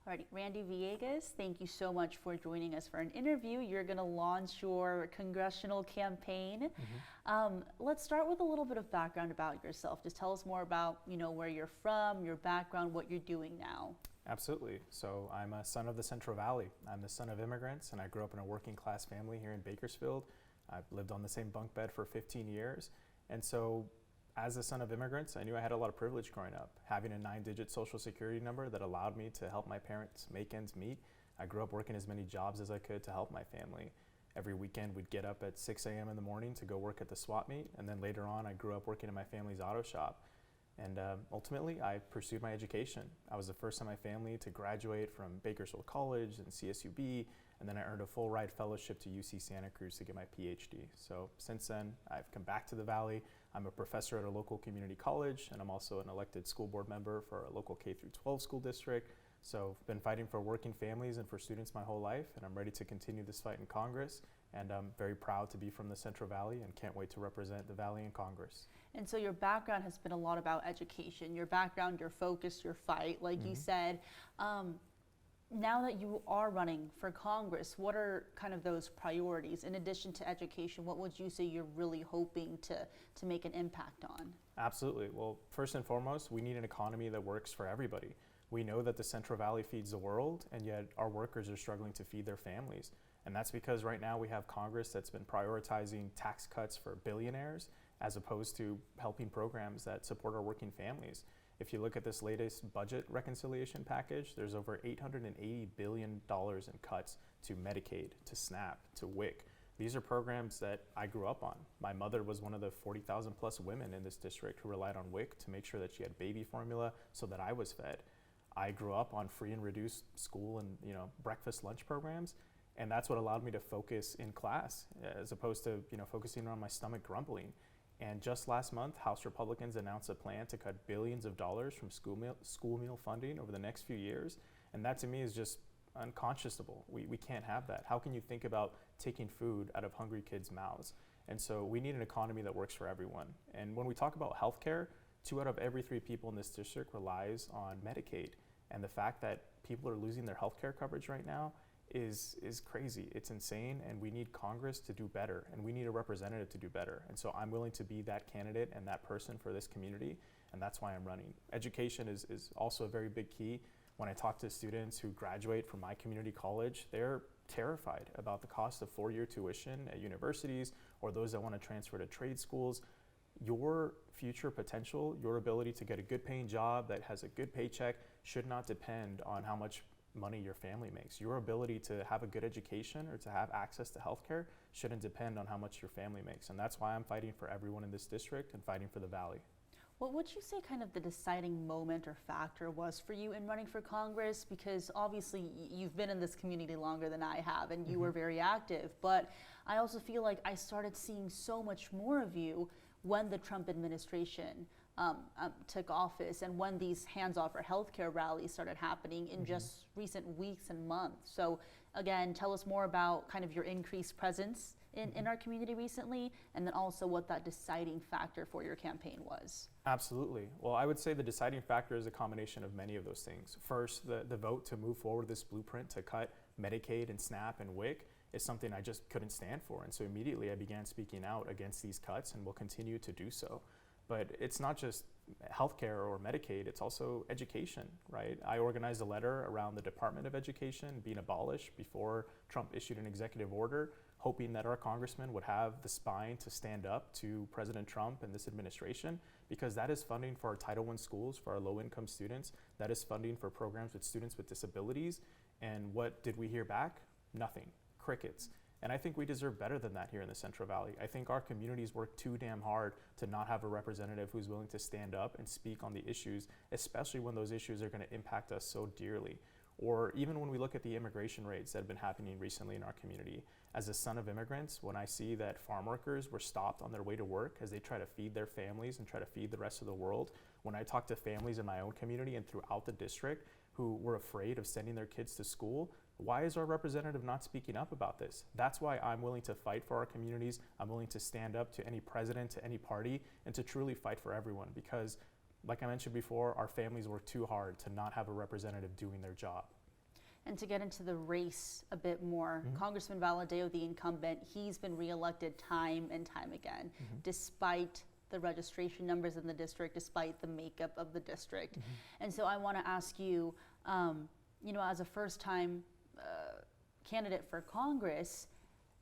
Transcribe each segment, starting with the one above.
Alrighty, Randy Villegas, thank you so much for joining us for an interview. You're going to launch your congressional campaign. Let's start with a little bit of background about yourself. Just tell us more about, where you're from, your background, what you're doing now. Absolutely. So I'm a son of the Central Valley. I'm the son of immigrants, and I grew up in a working class family here in Bakersfield. I've lived on the same bunk bed for 15 years. And so as a son of immigrants, I knew I had a lot of privilege growing up. Having a 9-digit social security number that allowed me to help my parents make ends meet. I grew up working as many jobs as I could to help my family. Every weekend we'd get up at 6 a.m. in the morning to go work at the swap meet, and then later on I grew up working in my family's auto shop. And ultimately I pursued my education. I was the first in my family to graduate from Bakersfield College and CSUB, and then I earned a full ride fellowship to UC Santa Cruz to get my PhD. So since then, I've come back to the Valley. I'm a professor at a local community college, and I'm also an elected school board member for a local K-12 school district. So I've been fighting for working families and for students my whole life, and I'm ready to continue this fight in Congress. And I'm very proud to be from the Central Valley and can't wait to represent the Valley in Congress. And so your background has been a lot about education, your background, your focus, your fight, like you said. Now that you are running for Congress, what are kind of those priorities? In addition to education, what would you say you're really hoping to make an impact on? Absolutely. Well, first and foremost, we need an economy that works for everybody. We know that the Central Valley feeds the world, and yet our workers are struggling to feed their families. And that's because right now we have Congress that's been prioritizing tax cuts for billionaires as opposed to helping programs that support our working families. If you look at this latest budget reconciliation package, there's over $880 billion in cuts to Medicaid, to SNAP, to WIC. These are programs that I grew up on. My mother was one of the 40,000 plus women in this district who relied on WIC to make sure that she had baby formula so that I was fed. I grew up on free and reduced school and breakfast lunch programs, and that's what allowed me to focus in class as opposed to focusing on my stomach grumbling. And just last month, House Republicans announced a plan to cut billions of dollars from school meal funding over the next few years, and that to me is just unconscionable. We can't have that. How can you think about taking food out of hungry kids' mouths? And so we need an economy that works for everyone. And when we talk about healthcare, 2 out of every 3 people in this district relies on Medicaid. And the fact that people are losing their healthcare coverage right now is crazy. It's insane, and we need Congress to do better, and we need a representative to do better. And so I'm willing to be that candidate and that person for this community, and that's why I'm running. Education is also a very big key. When I talk to students who graduate from my community college, they're terrified about the cost of 4-year tuition at universities or those that want to transfer to trade schools. Your future potential, your ability to get a good paying job that has a good paycheck should not depend on how much money your family makes. Your ability to have a good education or to have access to healthcare shouldn't depend on how much your family makes. And that's why I'm fighting for everyone in this district and fighting for the Valley. What would you say kind of the deciding moment or factor was for you in running for Congress? Because obviously you've been in this community longer than I have, and you were very active, but I also feel like I started seeing so much more of you when the Trump administration took office and when these hands-off or healthcare rallies started happening in just recent weeks and months. So again, tell us more about kind of your increased presence in our community recently, and then also what that deciding factor for your campaign was. Absolutely. Well, I would say the deciding factor is a combination of many of those things. First, the vote to move forward this blueprint to cut Medicaid and SNAP and WIC is something I just couldn't stand for. And so immediately I began speaking out against these cuts and will continue to do so. But it's not just healthcare or Medicaid, it's also education, right? I organized a letter around the Department of Education being abolished before Trump issued an executive order, hoping that our congressmen would have the spine to stand up to President Trump and this administration, because that is funding for our Title I schools, for our low-income students. That is funding for programs with students with disabilities. And what did we hear back? Nothing. Crickets. And I think we deserve better than that here in the Central Valley. I think our communities work too damn hard to not have a representative who's willing to stand up and speak on the issues, especially when those issues are going to impact us so dearly. Or even when we look at the immigration raids that have been happening recently in our community. As a son of immigrants, when I see that farm workers were stopped on their way to work as they try to feed their families and try to feed the rest of the world, when I talk to families in my own community and throughout the district who were afraid of sending their kids to school, why is our representative not speaking up about this? That's why I'm willing to fight for our communities. I'm willing to stand up to any president, to any party, and to truly fight for everyone, because like I mentioned before, our families work too hard to not have a representative doing their job. And to get into the race a bit more, Congressman Valadao, the incumbent, he's been reelected time and time again, despite the registration numbers in the district, despite the makeup of the district. And so I want to ask you, as a first-time candidate for Congress,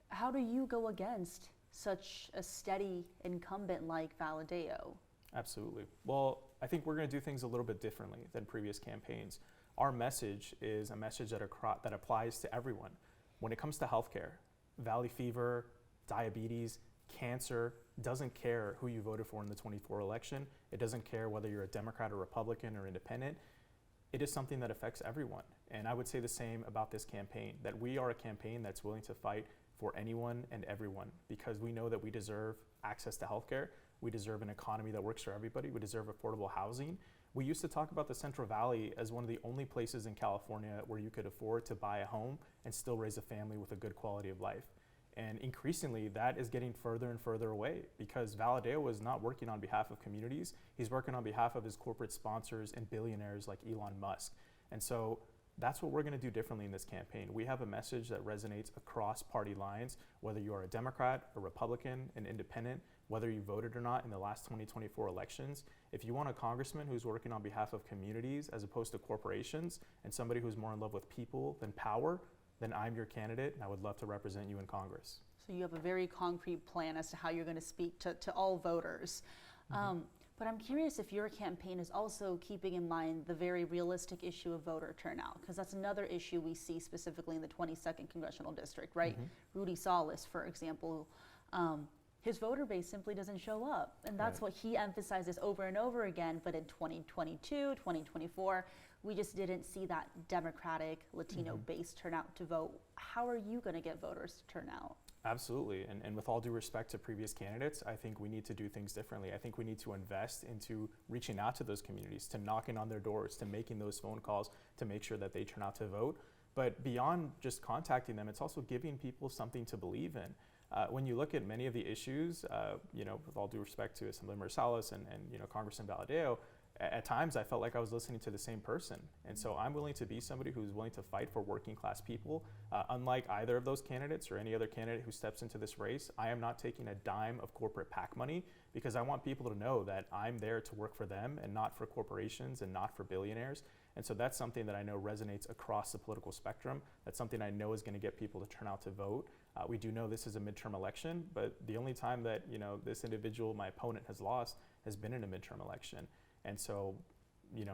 how do you go against such a steady incumbent like Valadao? Absolutely. Well, I think we're going to do things a little bit differently than previous campaigns. Our message is a message that applies to everyone. When it comes to healthcare, valley fever, diabetes, cancer, doesn't care who you voted for in the 24 election. It doesn't care whether you're a Democrat or Republican or independent. It is something that affects everyone. And I would say the same about this campaign, that we are a campaign that's willing to fight for anyone and everyone, because we know that we deserve access to healthcare. We deserve an economy that works for everybody. We deserve affordable housing. We used to talk about the Central Valley as one of the only places in California where you could afford to buy a home and still raise a family with a good quality of life. And increasingly, that is getting further and further away, because Valadao is not working on behalf of communities. He's working on behalf of his corporate sponsors and billionaires like Elon Musk. And so that's what we're going to do differently in this campaign. We have a message that resonates across party lines, whether you are a Democrat, a Republican, an independent, whether you voted or not in the last 2024 elections. If you want a congressman who's working on behalf of communities as opposed to corporations, and somebody who's more in love with people than power, then I'm your candidate, and I would love to represent you in Congress. So you have a very concrete plan as to how you're going to speak to all voters. But I'm curious if your campaign is also keeping in mind the very realistic issue of voter turnout, because that's another issue we see specifically in the 22nd Congressional District, right? Rudy Salas, for example, his voter base simply doesn't show up. And that's what he emphasizes over and over again. But in 2022, 2024, we just didn't see that Democratic, Latino-based turnout to vote. How are you going to get voters to turn out? Absolutely, and with all due respect to previous candidates, I think we need to do things differently. I think we need to invest into reaching out to those communities, to knocking on their doors, to making those phone calls, to make sure that they turn out to vote. But beyond just contacting them, it's also giving people something to believe in. When you look at many of the issues, with all due respect to Assemblymember Salas and Congressman Valadao, at times I felt like I was listening to the same person. And so I'm willing to be somebody who's willing to fight for working class people. Unlike either of those candidates or any other candidate who steps into this race, I am not taking a dime of corporate PAC money, because I want people to know that I'm there to work for them and not for corporations and not for billionaires. And so that's something that I know resonates across the political spectrum. That's something I know is going to get people to turn out to vote. We do know this is a midterm election, but the only time that this individual, my opponent, has lost has been in a midterm election. And so,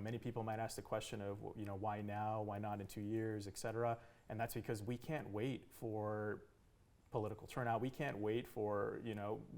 many people might ask the question of, why now, why not in 2 years, et cetera. And that's because we can't wait for political turnout. We can't wait for,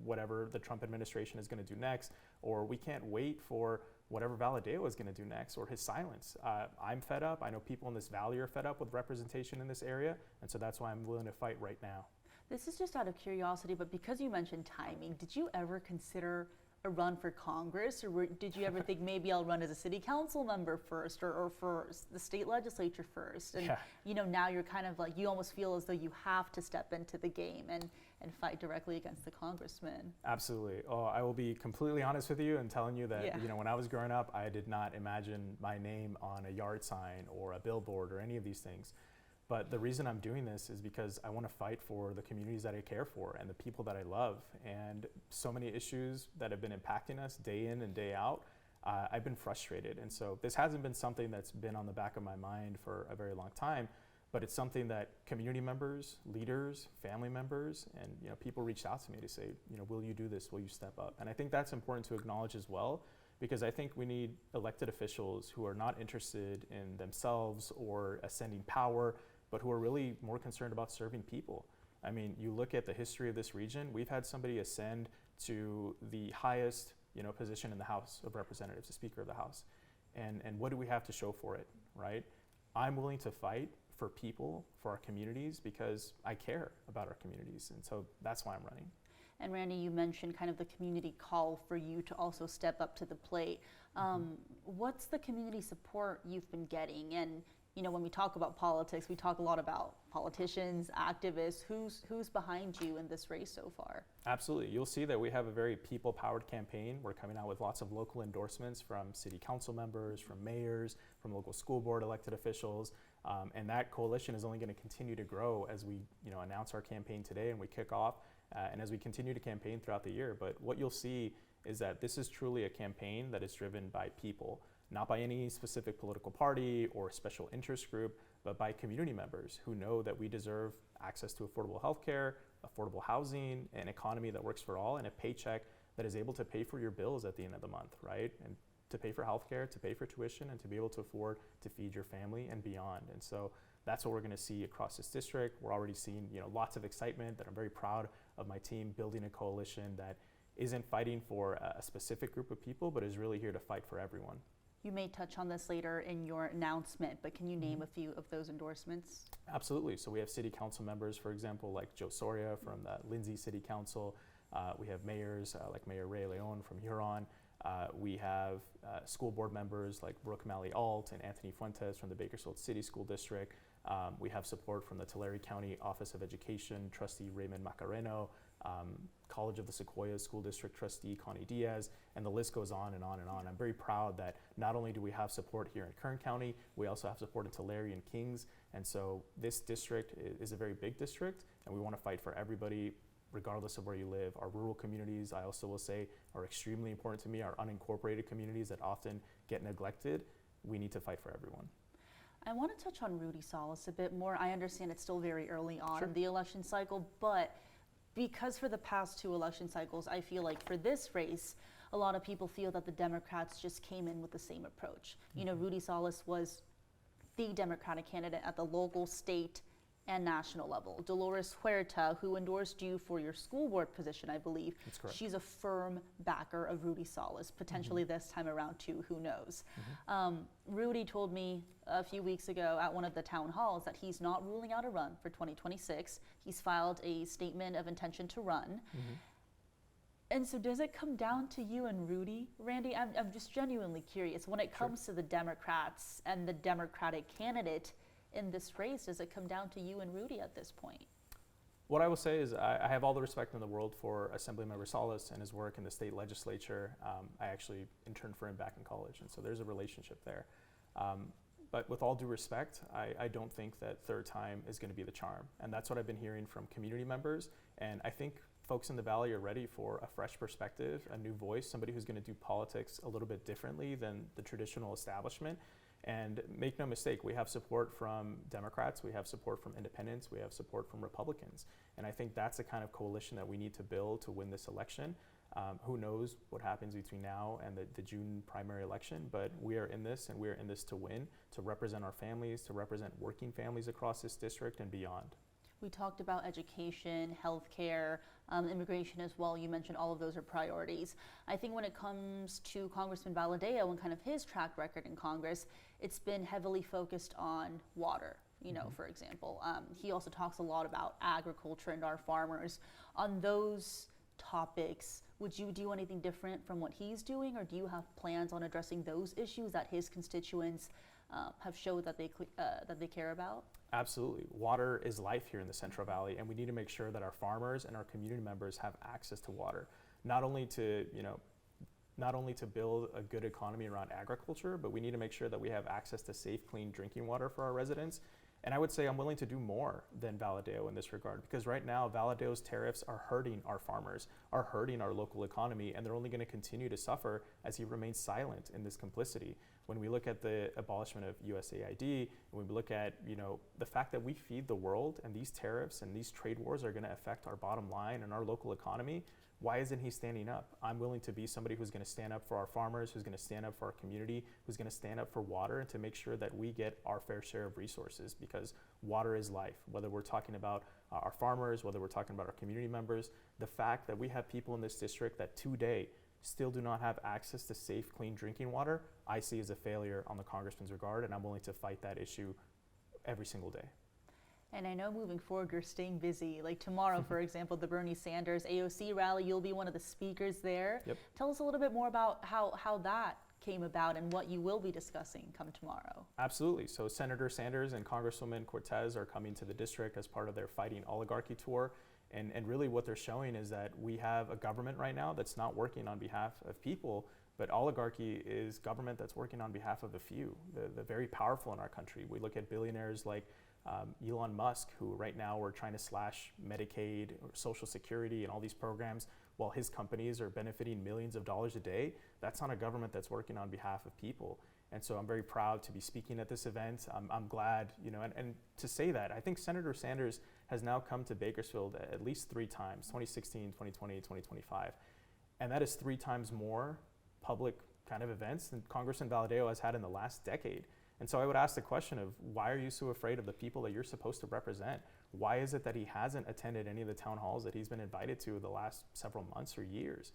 whatever the Trump administration is going to do next, or we can't wait for whatever Valadao is going to do next, or his silence. I'm fed up. I know people in this valley are fed up with representation in this area. And so that's why I'm willing to fight right now. This is just out of curiosity, but because you mentioned timing, did you ever consider a run for Congress, or did you ever think maybe I'll run as a city council member first, or for the state legislature first? And now you're kind of like, you almost feel as though you have to step into the game and fight directly against the congressman. Absolutely. Oh, I will be completely honest with you and telling you that when I was growing up, I did not imagine my name on a yard sign or a billboard or any of these things. But the reason I'm doing this is because I want to fight for the communities that I care for and the people that I love. And so many issues that have been impacting us day in and day out, I've been frustrated. And so this hasn't been something that's been on the back of my mind for a very long time, but it's something that community members, leaders, family members, and people reached out to me to say, will you do this? Will you step up? And I think that's important to acknowledge as well, because I think we need elected officials who are not interested in themselves or ascending power, but who are really more concerned about serving people. I mean, you look at the history of this region, we've had somebody ascend to the highest position in the House of Representatives, the Speaker of the House. And what do we have to show for it, right? I'm willing to fight for people, for our communities, because I care about our communities. And so that's why I'm running. And Randy, you mentioned kind of the community call for you to also step up to the plate. What's the community support you've been getting? And when we talk about politics, we talk a lot about politicians, activists. Who's behind you in this race so far? Absolutely. You'll see that we have a very people-powered campaign. We're coming out with lots of local endorsements from city council members, from mayors, from local school board elected officials. And that coalition is only going to continue to grow as we announce our campaign today and we kick off, and as we continue to campaign throughout the year. But what you'll see is that this is truly a campaign that is driven by people, not by any specific political party or special interest group, but by community members who know that we deserve access to affordable healthcare, affordable housing, an economy that works for all, and a paycheck that is able to pay for your bills at the end of the month, right? And to pay for healthcare, to pay for tuition, and to be able to afford to feed your family and beyond. And so that's what we're going to see across this district. We're already seeing lots of excitement, that I'm very proud of my team building a coalition that isn't fighting for a specific group of people, but is really here to fight for everyone. You may touch on this later in your announcement, but can you name a few of those endorsements? Absolutely. So we have city council members, for example, like Joe Soria from the Lindsay City Council. We have mayors like Mayor Ray Leon from Huron. We have school board members like Brooke Malley-Alt and Anthony Fuentes from the Bakersfield City School District. We have support from the Tulare County Office of Education, Trustee Raymond Macareno, College of the Sequoias School District Trustee Connie Diaz, and the list goes on and on and on. I'm very proud that not only do we have support here in Kern County, we also have support in Tulare and Kings. And so this district is a very big district, and we want to fight for everybody, regardless of where you live. Our rural communities, I also will say, are extremely important to me. Our unincorporated communities that often get neglected, we need to fight for everyone. I want to touch on Rudy Salas a bit more. I understand it's still very early on in the election cycle, but because for the past 2 election cycles, I feel like for this race, a lot of people feel that the Democrats just came in with the same approach. Rudy Salas was the Democratic candidate at the local, state, and national level. Dolores Huerta, who endorsed you for your school board position, I believe, that's correct. She's a firm backer of Rudy Salas, potentially this time around too, who knows. Rudy told me a few weeks ago at one of the town halls that he's not ruling out a run for 2026. He's filed a statement of intention to run. And so does it come down to you and Rudy, Randy? I'm just genuinely curious. When it comes to the Democrats and the Democratic candidate in this race, does it come down to you and Rudy at this point? What I will say is I have all the respect in the world for Assemblymember Salas and his work in the state legislature. I actually interned for him back in college, and so there's a relationship there. But with all due respect, I don't think that third time is going to be the charm. And that's what I've been hearing from community members. And I think folks in the Valley are ready for a fresh perspective, a new voice, somebody who's going to do politics a little bit differently than the traditional establishment. And make no mistake, we have support from Democrats, we have support from independents, we have support from Republicans. And I think that's the kind of coalition that we need to build to win this election. Who knows what happens between now and the June primary election, but we are in this, and we are in this to win, to represent our families, to represent working families across this district and beyond. We talked about education, healthcare, immigration as well. You mentioned all of those are priorities. I think when it comes to Congressman Valadao and kind of his track record in Congress, it's been heavily focused on water. For example, he also talks a lot about agriculture and our farmers. On those topics, would you do anything different from what he's doing, or do you have plans on addressing those issues that his constituents have showed that they care about? Absolutely. Water is life here in the Central Valley, and we need to make sure that our farmers and our community members have access to water, not only to build a good economy around agriculture, but we need to make sure that we have access to safe, clean drinking water for our residents. And I would say I'm willing to do more than Valadao in this regard, because right now Valadao's tariffs are hurting our farmers, are hurting our local economy, and they're only going to continue to suffer as he remains silent in this complicity. When we look at the abolishment of USAID, and when we look at the fact that we feed the world, and these tariffs and these trade wars are going to affect our bottom line and our local economy, why isn't he standing up? I'm willing to be somebody who's going to stand up for our farmers, who's going to stand up for our community, who's going to stand up for water, and to make sure that we get our fair share of resources, because water is life. Whether we're talking about our farmers, whether we're talking about our community members, the fact that we have people in this district that today still do not have access to safe, clean drinking water, I see as a failure on the congressman's regard, and I'm willing to fight that issue every single day. And I know moving forward, you're staying busy. Like tomorrow, for example, the Bernie Sanders AOC rally, you'll be one of the speakers there. Yep. Tell us a little bit more about how that came about and what you will be discussing come tomorrow. Absolutely. So Senator Sanders and Congresswoman Cortez are coming to the district as part of their Fighting Oligarchy tour. And really what they're showing is that we have a government right now that's not working on behalf of people, But oligarchy is government that's working on behalf of the few, the very powerful in our country. We look at billionaires like Elon Musk, who right now are trying to slash Medicaid or Social Security and all these programs while his companies are benefiting millions of dollars a day. That's not a government that's working on behalf of people. And so I'm very proud to be speaking at this event. I'm glad, and to say that, I think Senator Sanders has now come to Bakersfield at least 3 times, 2016, 2020, 2025. And that is 3 times more public kind of events than Congressman Valadao has had in the last decade. And so I would ask the question of, why are you so afraid of the people that you're supposed to represent? Why is it that he hasn't attended any of the town halls that he's been invited to the last several months or years?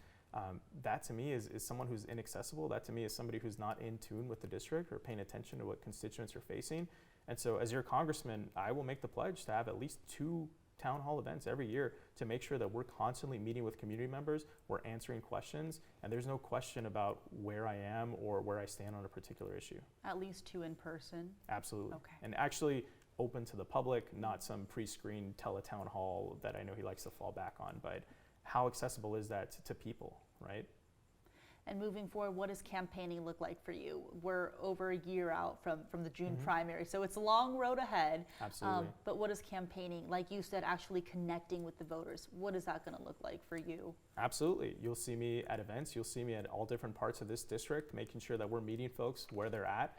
That to me is someone who's inaccessible. That to me is somebody who's not in tune with the district or paying attention to what constituents are facing. And so as your congressman, I will make the pledge to have at least 2 town hall events every year to make sure that we're constantly meeting with community members, we're answering questions, and there's no question about where I am or where I stand on a particular issue. At least 2 in person? Absolutely. Okay. And actually open to the public, not some pre-screened teletown hall that I know he likes to fall back on, but how accessible is that to people, right? And moving forward, what does campaigning look like for you? We're over a year out from the June primary, so it's a long road ahead. Absolutely. But what is campaigning, like you said, actually connecting with the voters? What is that going to look like for you? Absolutely. You'll see me at events. You'll see me at all different parts of this district, making sure that we're meeting folks where they're at.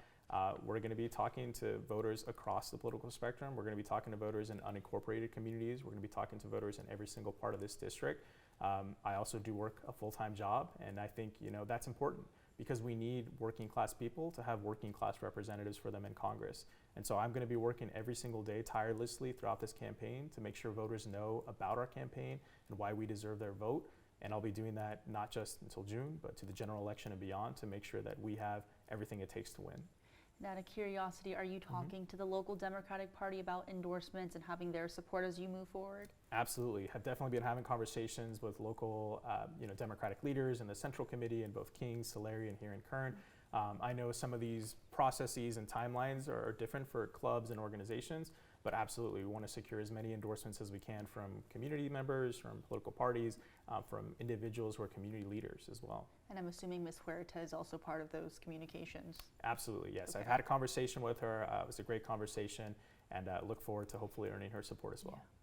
We're going to be talking to voters across the political spectrum. We're going to be talking to voters in unincorporated communities. We're going to be talking to voters in every single part of this district. I also do work a full-time job, and I think that's important because we need working class people to have working class representatives for them in Congress. And so I'm going to be working every single day tirelessly throughout this campaign to make sure voters know about our campaign and why we deserve their vote. And I'll be doing that not just until June, but to the general election and beyond to make sure that we have everything it takes to win. And out of curiosity, are you talking to the local Democratic Party about endorsements and having their support as you move forward? Absolutely. I've definitely been having conversations with local Democratic leaders in the Central Committee in both Kings, Tulare, and here in Kern. I know some of these processes and timelines are different for clubs and organizations, but absolutely we want to secure as many endorsements as we can from community members, from political parties, from individuals who are community leaders as well. And I'm assuming Ms. Huerta is also part of those communications. Absolutely, yes. Okay. I've had a conversation with her. It was a great conversation, and look forward to hopefully earning her support as well. Yeah.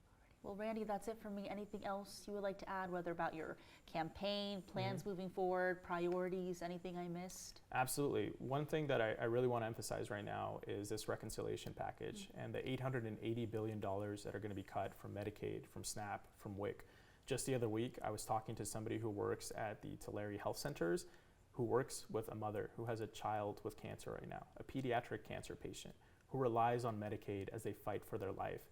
Well, Randy, that's it for me. Anything else you would like to add, whether about your campaign, plans moving forward, priorities, anything I missed? Absolutely. One thing that I really want to emphasize right now is this reconciliation package and the $880 billion that are going to be cut from Medicaid, from SNAP, from WIC. Just the other week, I was talking to somebody who works at the Tulare Health Centers, who works with a mother who has a child with cancer right now, a pediatric cancer patient, who relies on Medicaid as they fight for their life.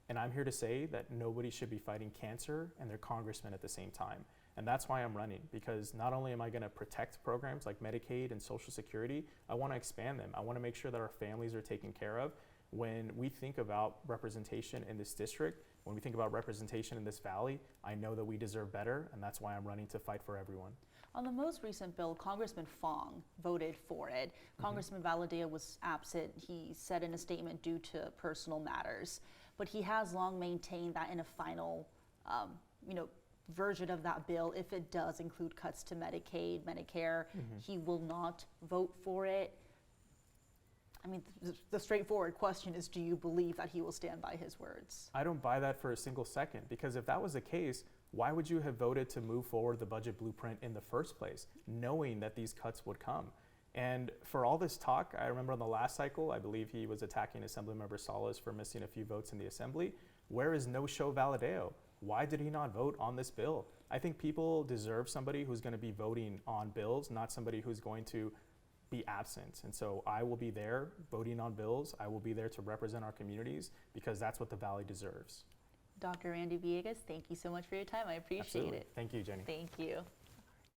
And I'm here to say that nobody should be fighting cancer and their congressman at the same time. And that's why I'm running, because not only am I going to protect programs like Medicaid and Social Security, I want to expand them. I want to make sure that our families are taken care of. When we think about representation in this district, when we think about representation in this valley, I know that we deserve better, and that's why I'm running to fight for everyone. On the most recent bill, Congressman Fong voted for it. Congressman Valadao was absent. He said in a statement due to personal matters. But he has long maintained that in a final, version of that bill, if it does include cuts to Medicaid, Medicare, he will not vote for it. I mean, the straightforward question is, do you believe that he will stand by his words? I don't buy that for a single second, because if that was the case, why would you have voted to move forward the budget blueprint in the first place, knowing that these cuts would come? And for all this talk, I remember on the last cycle, I believe he was attacking Assemblymember Salas for missing a few votes in the Assembly. Where is no-show Valadao? Why did he not vote on this bill? I think people deserve somebody who's going to be voting on bills, not somebody who's going to be absent. And so I will be there voting on bills. I will be there to represent our communities, because that's what the Valley deserves. Dr. Randy Villegas, thank you so much for your time. I appreciate Absolutely. it. Thank you, Jenny. Thank you.